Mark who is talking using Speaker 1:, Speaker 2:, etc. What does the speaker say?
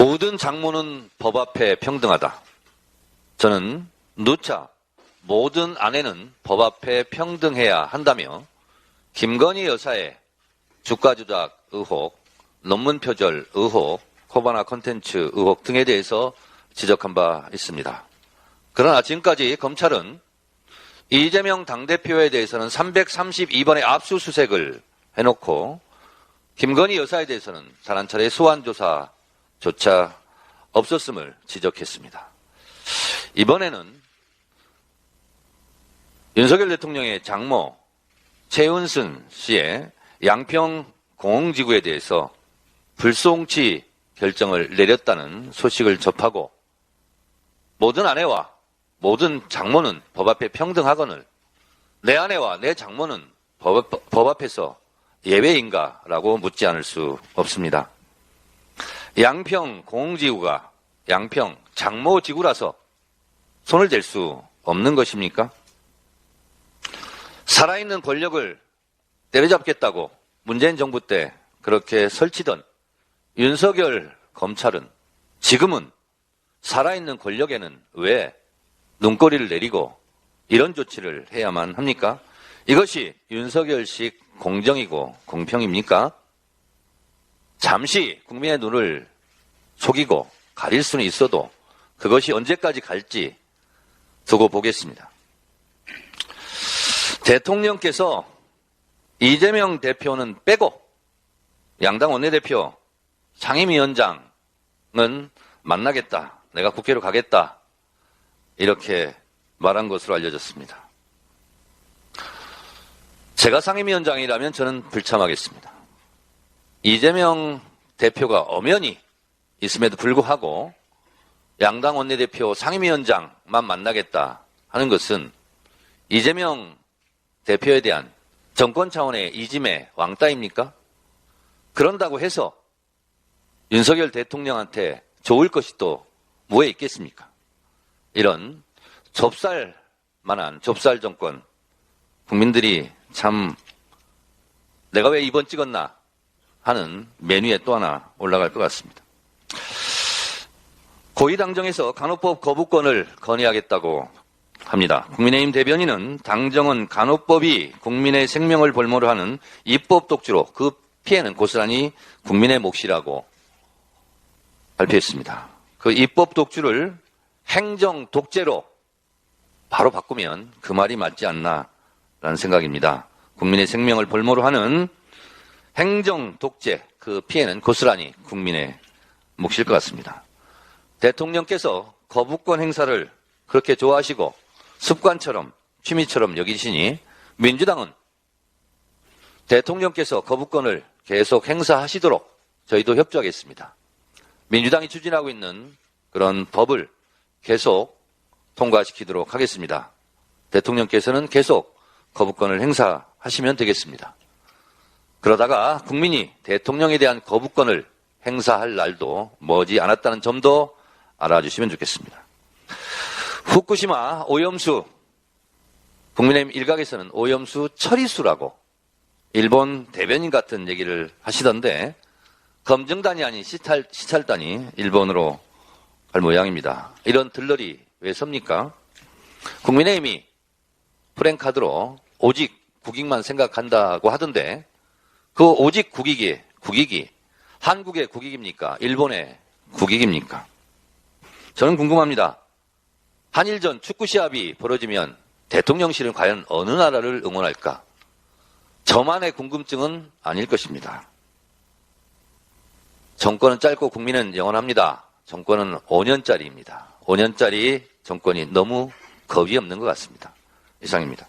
Speaker 1: 모든 장모는 법 앞에 평등하다. 저는 누차 모든 아내는 법 앞에 평등해야 한다며 김건희 여사의 주가 조작 의혹, 논문 표절 의혹, 코바나 콘텐츠 의혹 등에 대해서 지적한 바 있습니다. 그러나 지금까지 검찰은 이재명 당대표에 대해서는 332번의 압수수색을 해놓고 김건희 여사에 대해서는 단 한 차례 소환조사조차 없었음을 지적했습니다. 이번에는 윤석열 대통령의 장모 최은순 씨의 양평 공흥지구에 대해서 불송치 결정을 내렸다는 소식을 접하고 모든 아내와 모든 장모는 법 앞에 평등하거늘 내 아내와 내 장모는 법 앞에서 예외인가라고 묻지 않을 수 없습니다. 양평 공흥지구가 양평 장모지구라서 손을 댈 수 없는 것입니까? 살아있는 권력을 때려잡겠다고 문재인 정부 때 그렇게 설치던 윤석열 검찰은 지금은 살아있는 권력에는 왜 눈꼬리를 내리고 이런 조치를 해야만 합니까? 이것이 윤석열식 공정이고 공평입니까? 잠시 국민의 눈을 속이고 가릴 수는 있어도 그것이 언제까지 갈지 두고 보겠습니다. 대통령께서 이재명 대표는 빼고 양당 원내대표 상임위원장은 만나겠다. 내가 국회로 가겠다. 이렇게 말한 것으로 알려졌습니다. 제가 상임위원장이라면 저는 불참하겠습니다. 이재명 대표가 엄연히 있음에도 불구하고 양당 원내대표 상임위원장만 만나겠다 하는 것은 이재명 대표에 대한 정권 차원의 이짐의 왕따입니까? 그런다고 해서 윤석열 대통령한테 좋을 것이 또 뭐에 있겠습니까? 이런 좁쌀만한 좁쌀 정권, 국민들이 참 내가 왜 2번 찍었나 하는 메뉴에 또 하나 올라갈 것 같습니다. 고위당정에서 간호법 거부권을 건의하겠다고 합니다. 국민의힘 대변인은 당정은 간호법이 국민의 생명을 볼모로 하는 입법 독주로 그 피해는 고스란히 국민의 몫이라고 발표했습니다. 그 입법 독주를 행정 독재로 바로 바꾸면 그 말이 맞지 않나라는 생각입니다. 국민의 생명을 볼모로 하는 행정 독재, 그 피해는 고스란히 국민의 몫일 것 같습니다. 대통령께서 거부권 행사를 그렇게 좋아하시고 습관처럼 취미처럼 여기시니 민주당은 대통령께서 거부권을 계속 행사하시도록 저희도 협조하겠습니다. 민주당이 추진하고 있는 그런 법을 계속 통과시키도록 하겠습니다. 대통령께서는 계속 거부권을 행사하시면 되겠습니다. 그러다가 국민이 대통령에 대한 거부권을 행사할 날도 머지 않았다는 점도 알아주시면 좋겠습니다. 후쿠시마 오염수, 국민의힘 일각에서는 오염수 처리수라고 일본 대변인 같은 얘기를 하시던데 검증단이 아닌 시찰단이 일본으로 갈 모양입니다. 이런 들러리 왜 섭니까? 국민의힘이 프랭카드로 오직 국익만 생각한다고 하던데 그 오직 국익이 한국의 국익입니까? 일본의 국익입니까? 저는 궁금합니다. 한일전 축구 시합이 벌어지면 대통령실은 과연 어느 나라를 응원할까? 저만의 궁금증은 아닐 것입니다. 정권은 짧고 국민은 영원합니다. 정권은 5년짜리입니다. 5년짜리 정권이 너무 겁이 없는 것 같습니다. 이상입니다.